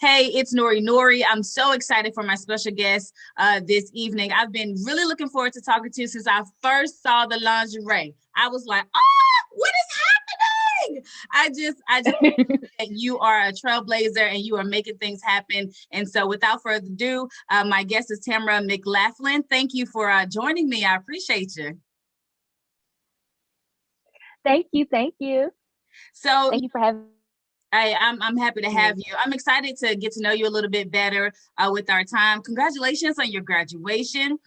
Hey, it's Nori. I'm so excited for my special guest this evening. I've been really looking forward to talking to you since I first saw the lingerie. I was like, oh, what is happening? I just that you are a trailblazer and you are making things happen. And so without further ado, my guest is Tamera McLaughlin. Thank you for joining me. I appreciate you. Thank you. Thank you. So Thank you for having I'm happy to have me. you. I'm excited to get to know you a little bit better with our time. Congratulations on your graduation.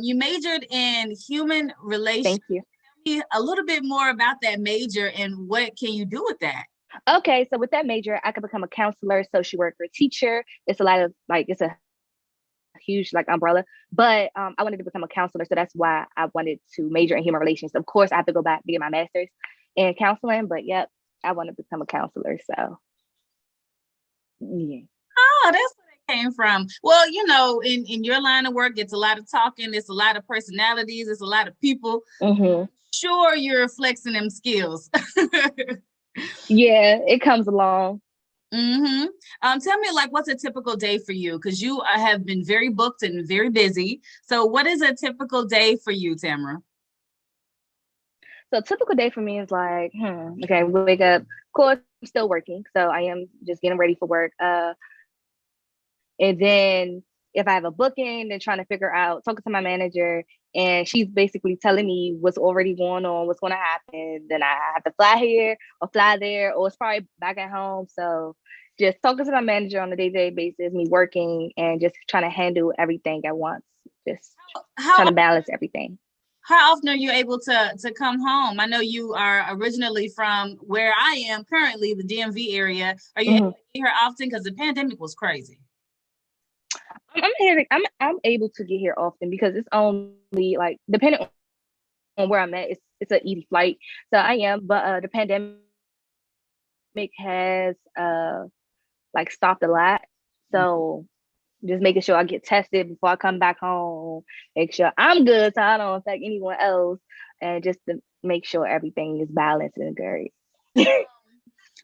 You majored in human relations. Thank you. Tell me a little bit more about that major and what can you do with that? Okay, so with that major, I could become a counselor, social worker, teacher. It's a lot of it's a huge umbrella. But I wanted to become a counselor, so that's why I wanted to major in human relations. Of course, I have to go back to get my master's in counseling, but yep, I want to become a counselor. So yeah. Oh, that's where it came from. Well, in your line of work, it's a lot of talking, it's a lot of personalities, it's a lot of people. Mm-hmm. Sure, you're flexing them skills. Yeah, it comes along. Mm-hmm. Tell me, what's a typical day for you? Because you have been very booked and very busy. So, what is a typical day for you, Tamara? So typical day for me is okay, wake up. Of course, I'm still working, so I am just getting ready for work. And then if I have a booking, then trying to figure out, talking to my manager, and she's basically telling me what's already going on, what's going to happen. Then I have to fly here or fly there, or it's probably back at home. So just talking to my manager on a day-to-day basis, me working and just trying to handle everything at once, just trying How to balance everything. how often are you able to come home? I know you are originally from where I am currently, the DMV area. Are you able Mhm. to get here often? Because the pandemic was crazy. I'm here. I'm able to get here often because it's only depending on where I'm at, it's an easy flight. So I am, but the pandemic has stopped a lot. So just making sure I get tested before I come back home, make sure I'm good so I don't affect anyone else, and just to make sure everything is balanced and great.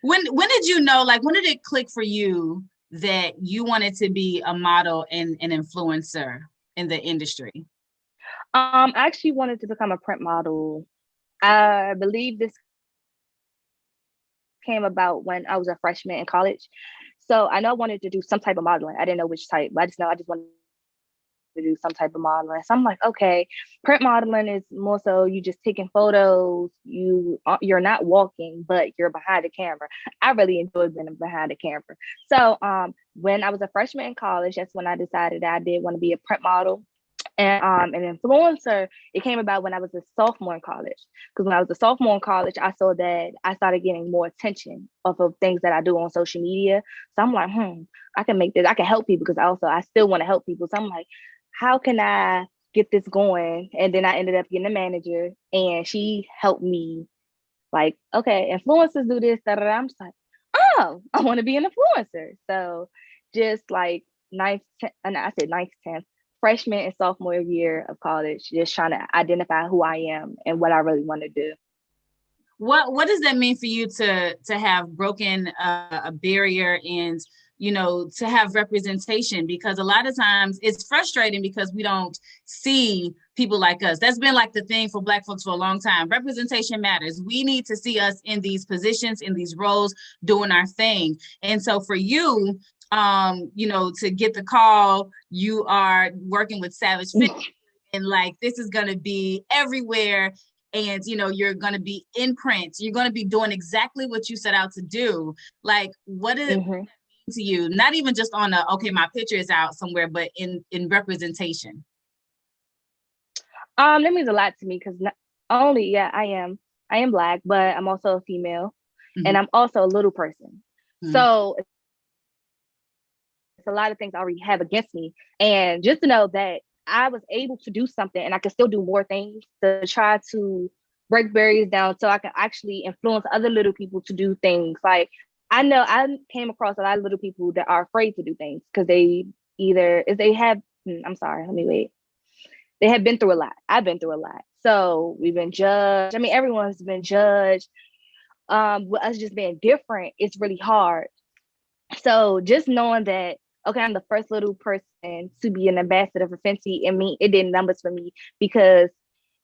When did you know, when did it click for you that you wanted to be a model and an influencer in the industry? I actually wanted to become a print model. I believe this came about when I was a freshman in college. So I know I wanted to do some type of modeling. I didn't know which type, but I just know I just wanted to do some type of modeling. So I'm like, okay, print modeling is more so you just taking photos. You're not walking, but you're behind the camera. I really enjoyed being behind the camera. So when I was a freshman in college, that's when I decided that I did want to be a print model. And an influencer, it came about when I was a sophomore in college. Because when I was a sophomore in college, I saw that I started getting more attention off of things that I do on social media. So I'm like, I can make this, I can help people because I still want to help people. So I'm like, how can I get this going? And then I ended up getting a manager and she helped me okay, influencers do this, da, da, da. I'm just like, oh, I want to be an influencer. So just and I said ninth, 10th, freshman and sophomore year of college, just trying to identify who I am and what I really want to do. What does that mean for you to have broken a barrier and to have representation? Because a lot of times it's frustrating because we don't see people like us. That's been like the thing for Black folks for a long time. Representation matters. We need to see us in these positions, in these roles, doing our thing. And so for you, to get the call, you are working with Savage Fit, and this is going to be everywhere, and you're going to be in print, you're going to be doing exactly what you set out to do. What is Mm-hmm. to you, not even just on okay, my picture is out somewhere, but in representation? That means a lot to me because not only, yeah, I am Black, but I'm also a female Mm-hmm. and I'm also a little person. Mm-hmm. So it's a lot of things I already have against me. And just to know that I was able to do something and I can still do more things to try to break barriers down so I can actually influence other little people to do things. I know I came across a lot of little people that are afraid to do things because if they have, I'm sorry, let me wait. They have been through a lot. I've been through a lot. So we've been judged. I mean, everyone's been judged. With us just being different, it's really hard. So just knowing that, okay, I'm the first little person to be an ambassador for Fenty, and me, it did numbers for me because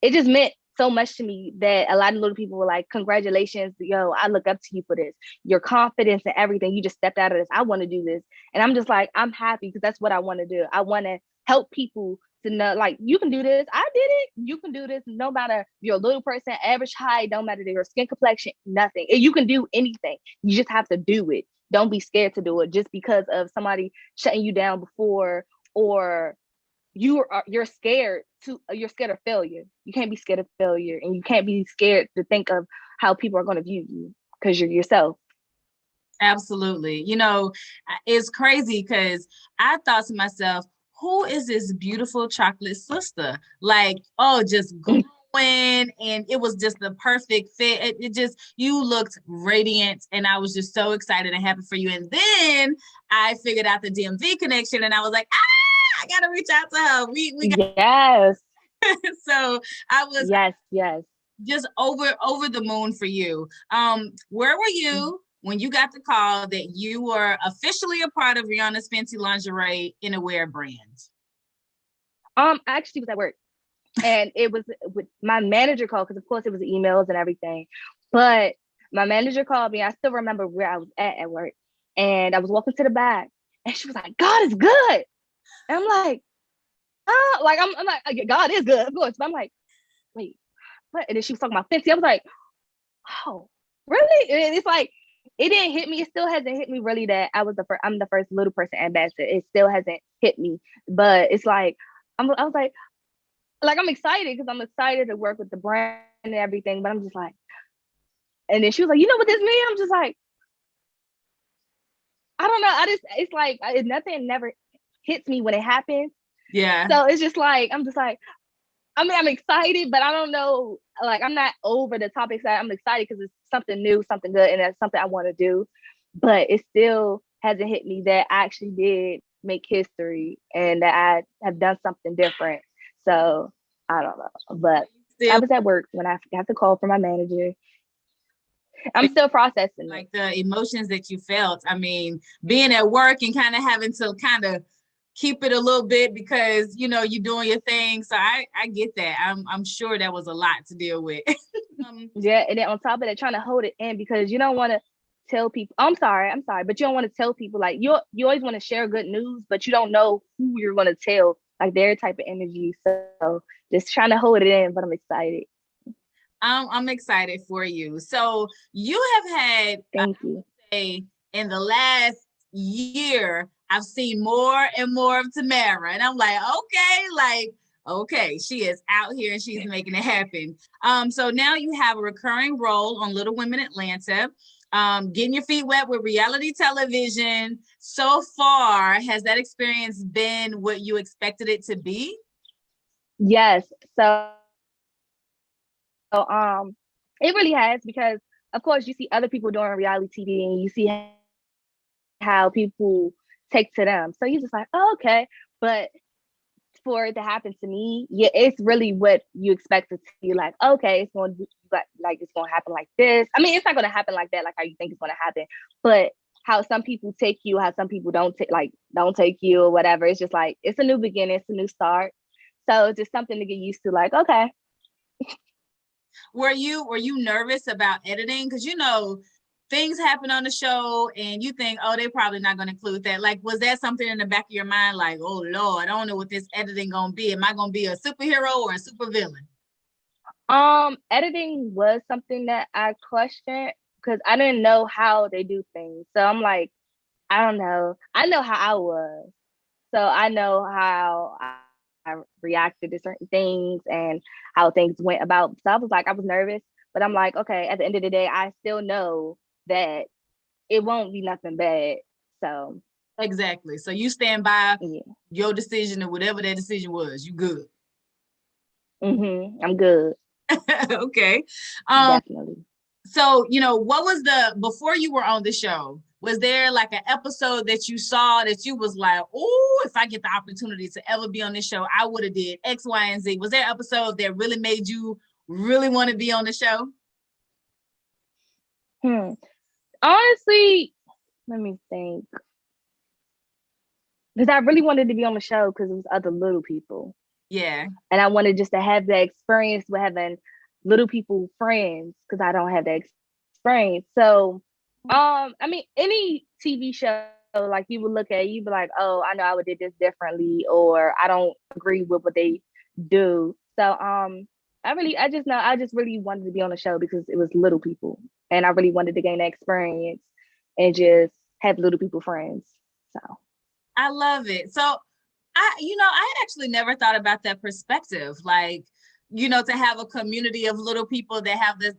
it just meant so much to me that a lot of little people were like, congratulations, yo, I look up to you for this. Your confidence and everything, you just stepped out of this. I want to do this. And I'm just like, I'm happy because that's what I want to do. I want to help people to know, like, you can do this. I did it. You can do this. No matter if you're a little person, average height, don't matter your skin complexion, nothing. You can do anything. You just have to do it. Don't be scared to do it just because of somebody shutting you down before, or you're scared of failure. You can't be scared of failure, and you can't be scared to think of how people are going to view you because you're yourself. Absolutely. It's crazy because I thought to myself, who is this beautiful chocolate sister? Like, oh, just glowing. And it was just the perfect fit. It just, you looked radiant. And I was just so excited and happy for you. And then I figured out the DMV connection and I was like, I got to reach out to her. We got Yes. So I was yes just over the moon for you. Where were you when you got the call that you were officially a part of Rihanna's Fenty Lingerie Innerwear brand? I actually was at work, and it was with my manager called, because of course it was emails and everything. But my manager called me. I still remember where I was at work, and I was walking to the back, and she was like, "God is good," and I'm like, like I'm like, God is good, of course. But I'm like, wait, what? And then she was talking about Fenty. I was like, oh, really? And it's like, it didn't hit me. It still hasn't hit me really that I'm the first little person ambassador. It still hasn't hit me. But it's like, I was like I'm excited because I'm excited to work with the brand and everything. But I'm just like, and then she was like, you know what this means? I'm just like, I don't know. It's like, nothing never hits me when it happens. Yeah. So it's just like, I'm just like, I mean, I'm excited, but I don't know. Like, I'm not over the top excited. I'm excited because it's something new, something good, and that's something I want to do. But it still hasn't hit me that I actually did make history and that I have done something different. So I don't know. But I was at work when I got the call from my manager. I'm still processing like the emotions that you felt. I mean, being at work and kind of having to kind of keep it a little bit because you're doing your thing. So I get that. I'm sure that was a lot to deal with. Yeah, and then on top of that, trying to hold it in because you don't want to tell people. I'm sorry, but you don't want to tell people, like, you always want to share good news, but you don't know who you're going to tell, like their type of energy. So just trying to hold it in, but I'm excited. I'm excited for you. So you have had, thank you. Say, in the last year, I've seen more and more of Tamera, and I'm like, okay, she is out here and she's making it happen. So now you have a recurring role on Little Women Atlanta, getting your feet wet with reality television. So far, has that experience been what you expected it to be? Yes. So it really has, because of course you see other people doing reality TV and you see how people take to them. So you're just like, oh, okay. But for it to happen to me, yeah, it's really what you expect it to be. Like, okay, it's going to it's going to happen like this. I mean, it's not going to happen like that, like how you think it's going to happen, but how some people take you, how some people don't take you or whatever. It's just like, it's a new beginning, it's a new start. So it's just something to get used to. Like, okay. Were you nervous about editing? Because things happen on the show and you think, oh, they're probably not going to include that. Like, was that something in the back of your mind? Like, oh Lord, I don't know what this editing going to be. Am I going to be a superhero or a supervillain? Editing was something that I questioned because I didn't know how they do things. So I'm like, I don't know. I know how I was. So I know how I reacted to certain things and how things went about. So I was nervous, but I'm like, okay, at the end of the day, I still know that it won't be nothing bad. So exactly. So you stand by your decision or whatever that decision was. You good? I'm good. Okay. Definitely. So, what was before you were on the show, was there like an episode that you saw that you was like, oh, if I get the opportunity to ever be on this show, I would have did X, Y, and Z? Was there an episode that really made you really want to be on the show? Honestly, Let me think. Because I really wanted to be on the show because it was other little people. Yeah. And I wanted just to have the experience with having little people friends because I don't have that experience. So, I mean, any TV show, like you would look at, you'd be like, oh, I know I would did this differently, or I don't agree with what they do. So, I just really wanted to be on the show because it was little people, and I really wanted to gain that experience and just have little people friends. So. I love it. So I had actually never thought about that perspective. Like, to have a community of little people that have the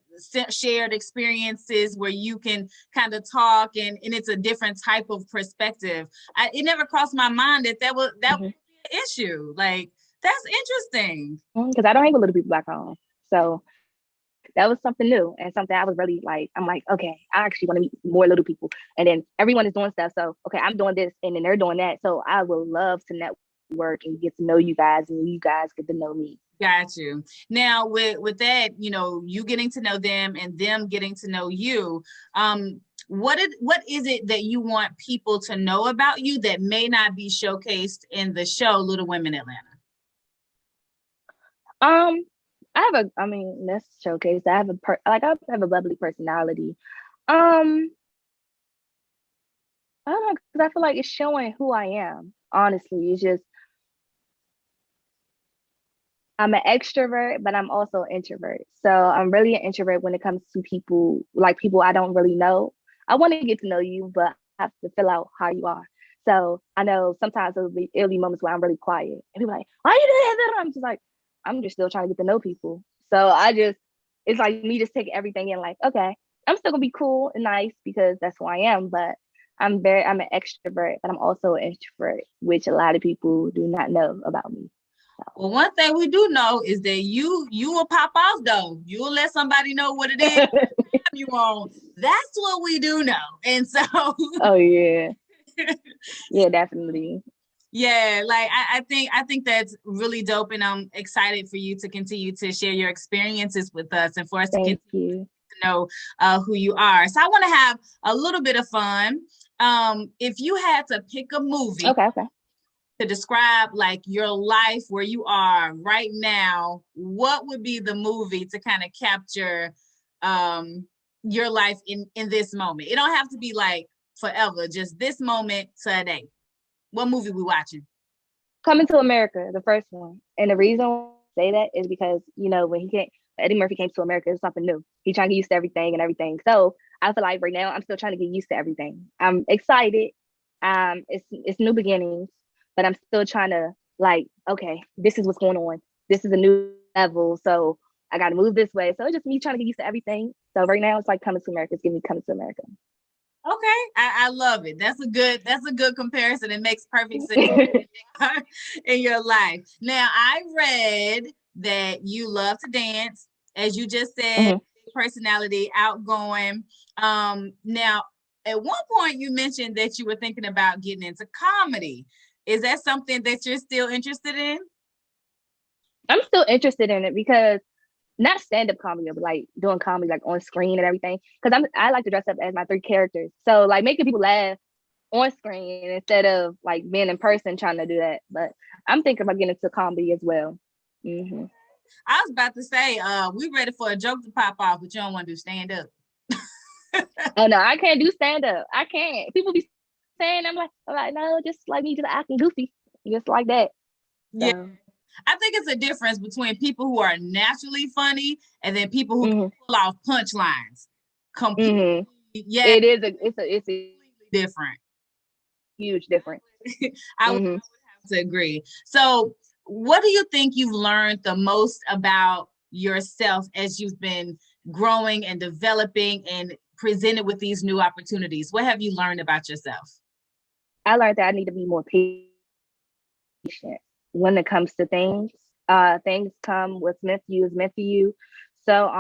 shared experiences where you can kind of talk and it's a different type of perspective. It never crossed my mind that would be an issue. Like, that's interesting. Because I don't hang with little people back home. So that was something new and something I was really like, I'm like, okay, I actually want to meet more little people. And then everyone is doing stuff. So, okay, I'm doing this and then they're doing that. So I would love to network and get to know you guys and you guys get to know me. Got you. Now with that, you getting to know them and them getting to know you, what is it that you want people to know about you that may not be showcased in the show Little Women Atlanta? That's showcase. I have a bubbly personality. I don't know, because I feel like it's showing who I am. Honestly, it's just I'm an extrovert, but I'm also an introvert. So I'm really an introvert when it comes to people, like people I don't really know. I want to get to know you, but I have to fill out how you are. So I know sometimes it'll be moments where I'm really quiet. And people are like, why are you doing that? I'm just like, I'm just still trying to get to know people. So it's like me just taking everything in like, okay, I'm still gonna be cool and nice because that's who I am, but I'm an extrovert, but I'm also an introvert, which a lot of people do not know about me. So. Well, one thing we do know is that you will pop off though. You'll let somebody know what it is you want. That's what we do know. And so oh yeah. Yeah, definitely. Yeah, like I think that's really dope, and I'm excited for you to continue to share your experiences with us and for us to continue to know who you are. So I want to have a little bit of fun. If you had to pick a movie okay. to describe like your life where you are right now, what would be the movie to kind of capture your life in this moment? It don't have to be like forever, just this moment today. What movie we watching? Coming to America, the first one. And the reason I say that is because, when Eddie Murphy came to America, it's something new. He's trying to get used to everything and everything. So I feel like right now I'm still trying to get used to everything. I'm excited. It's new beginnings, but I'm still trying to like, okay, this is what's going on. This is a new level. So I got to move this way. So it's just me trying to get used to everything. So right now it's like Coming to America. It's giving me Coming to America. Okay, I love it. That's a good comparison. It makes perfect sense in your life. Now, I read that you love to dance, as you just said, personality, outgoing. Now, at one point, you mentioned that you were thinking about getting into comedy. Is that something that you're still interested in? I'm still interested in it because not stand-up comedy, but like doing comedy like on screen and everything. Because I like to dress up as my 3 characters. So like making people laugh on screen instead of like being in person trying to do that. But I'm thinking about getting into comedy as well. Mm-hmm. I was about to say, we ready for a joke to pop off, but you don't want to do stand-up. Oh no, I can't do stand-up. I can't. People be saying I'm like, no, just like me just acting goofy. Just like that. So. Yeah. I think it's a difference between people who are naturally funny and then people who can pull off punchlines. Completely, yeah. It's a different. Huge difference. I would have to agree. So, what do you think you've learned the most about yourself as you've been growing and developing and presented with these new opportunities? What have you learned about yourself? I learned that I need to be more patient when it comes to things. Things come what's meant for you is meant for you. So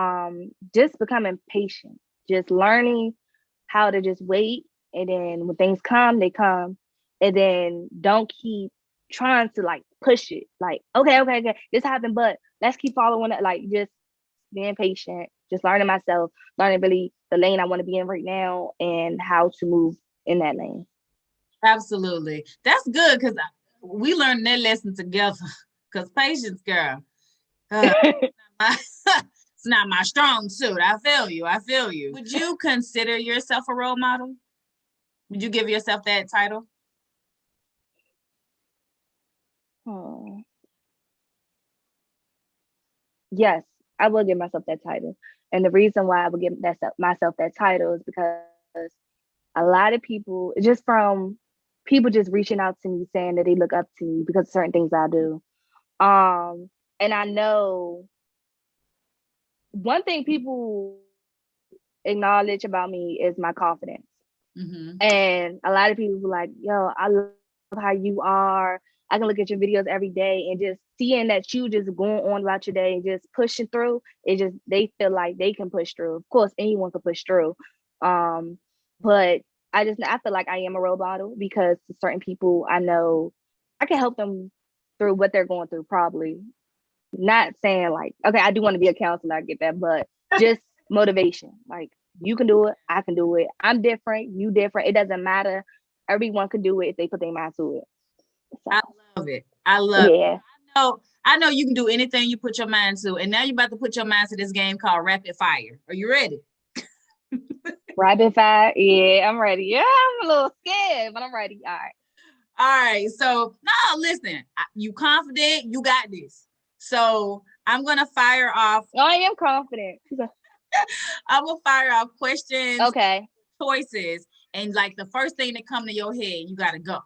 just becoming patient, just learning how to just wait, and then when things come, they come, and then don't keep trying to like push it. Like, okay, this happened, but let's keep following it. Like just being patient, just learning myself, learning really the lane I want to be in right now and how to move in that lane. Absolutely. That's good because we learned that lesson together. Because patience, girl, it's not my strong suit. I feel you. I feel you. Would you consider yourself a role model? Would you give yourself that title? Yes, I will give myself that title. And the reason why I would give myself that title is because a lot of people, just from people just reaching out to me saying that they look up to me because of certain things I do. And I know one thing people acknowledge about me is my confidence. Mm-hmm. And a lot of people were like, yo, I love how you are. I can look at your videos every day and just seeing that you just going on about your day and just pushing through, it just, they feel like they can push through. Of course, anyone can push through. But I feel like I am a role model because to certain people I know I can help them through what they're going through, probably. Not saying like, okay, I do want to be a counselor, I get that, but just motivation. Like, you can do it, I can do it. I'm different, you different. It doesn't matter. Everyone can do it if they put their mind to it. So, I love it. I love yeah. it. I know you can do anything you put your mind to. And now you're about to put your mind to this game called Rapid Fire. Are you ready? Rapid fire. Yeah, I'm ready. Yeah, I'm a little scared, but I'm ready. All right. All right. So, no, listen, you confident, you got this. So, I'm going to fire off. Oh, I am confident. I will fire off questions, Okay. choices, and like the first thing that come to your head, you got to go.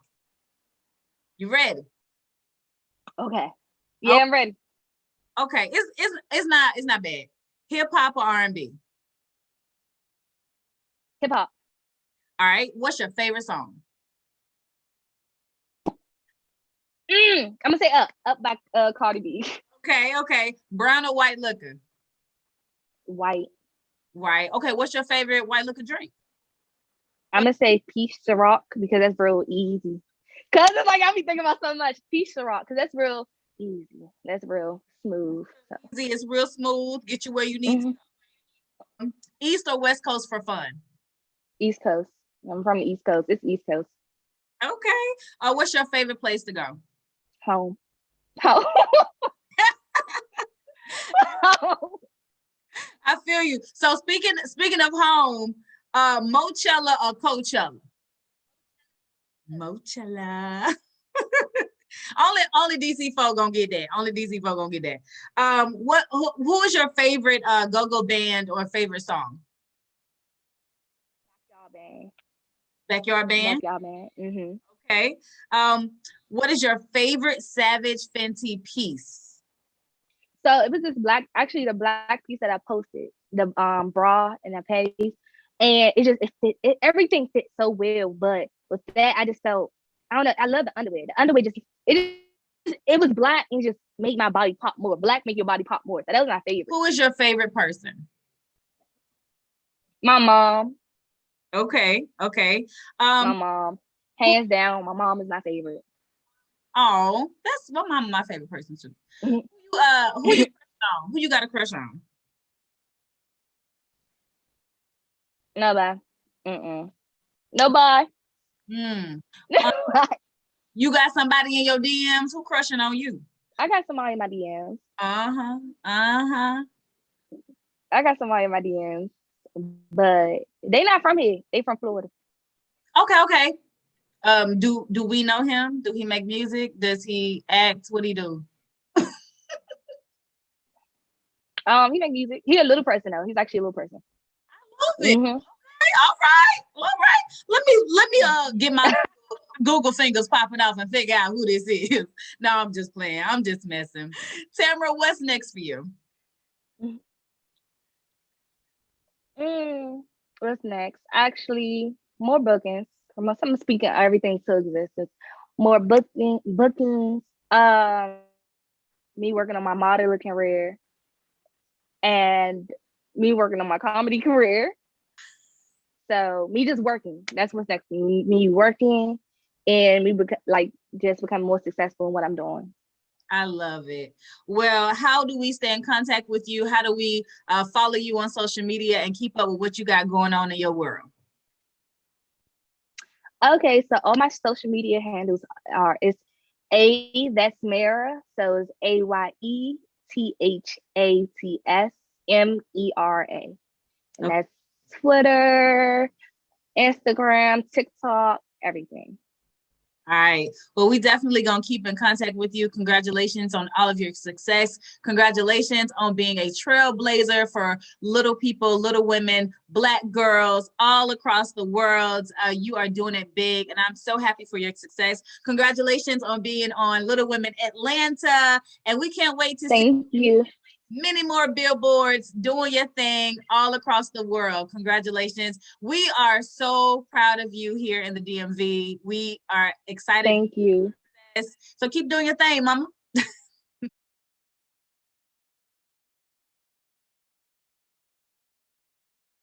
You ready? Okay. Yeah, I'm ready. Okay. It's not bad. Hip hop or R&B? Hip hop. All right. What's your favorite song? I'm gonna say up by Cardi B. Okay. Brown or white liquor? White. Right. Okay. What's your favorite white liquor drink? I'm gonna say peach Ciroc because that's real easy. Cause it's like I be thinking about so much peach Ciroc because that's real easy. That's real smooth. So. Easy. It's real smooth. Get you where you need to. East or West Coast for fun? East Coast. I'm from the East Coast. It's East Coast. Okay. What's your favorite place to go? Home. Home. Home. I feel you. So speaking of home, Mochella or Coachella? Mochella. only DC folk gonna get that. Only DC folk gonna get that. Who is your favorite go-go band or favorite song? Backyard band. Backyard band. Backyard band. Mm-hmm. Okay. What is your favorite Savage Fenty piece? So it was this the black piece that I posted, the bra and the panties, and it fit, everything fit so well. But with that, I just felt, I don't know, I love the underwear. The underwear it was black and just made my body pop more. Black make your body pop more. So that was my favorite. Who is your favorite person? My mom. Okay. My mom, hands down. My mom is my favorite. Oh, that's my mom, my favorite person too. Who you on? Who you got a crush on? Nobody. Nobody. You got somebody in your DMs who crushing on you? I got somebody in my DMs. I got somebody in my DMs, but they not from here. They from Florida. Okay. Do we know him? Do he make music? Does he act? What do he do? He make music. He's a little person though. He's actually a little person. I love it. Mm-hmm. Okay, all right. Let me get my Google fingers popping off and figure out who this is. No, I'm just playing. I'm just messing. Tamera, what's next for you? What's next? Actually, more bookings. I'm speaking everything to existence. More bookings. Me working on my modeling career and me working on my comedy career. So me just working. That's what's next. Me working and me just become more successful in what I'm doing. I love it. Well, how do we stay in contact with you? How do we follow you on social media and keep up with what you got going on in your world? Okay, so all my social media handles are it's that's Mara. So it's AYETHATSMERA. And Okay. that's Twitter, Instagram, TikTok, everything. All right. Well, we definitely gonna keep in contact with you. Congratulations on all of your success. Congratulations on being a trailblazer for little people, little women, Black girls all across the world. You are doing it big, and I'm so happy for your success. Congratulations on being on Little Women Atlanta, and we can't wait to see Thank you. many more billboards doing your thing all across the world. Congratulations. We are so proud of you here in the DMV. We are excited. Thank you. So keep doing your thing, mama.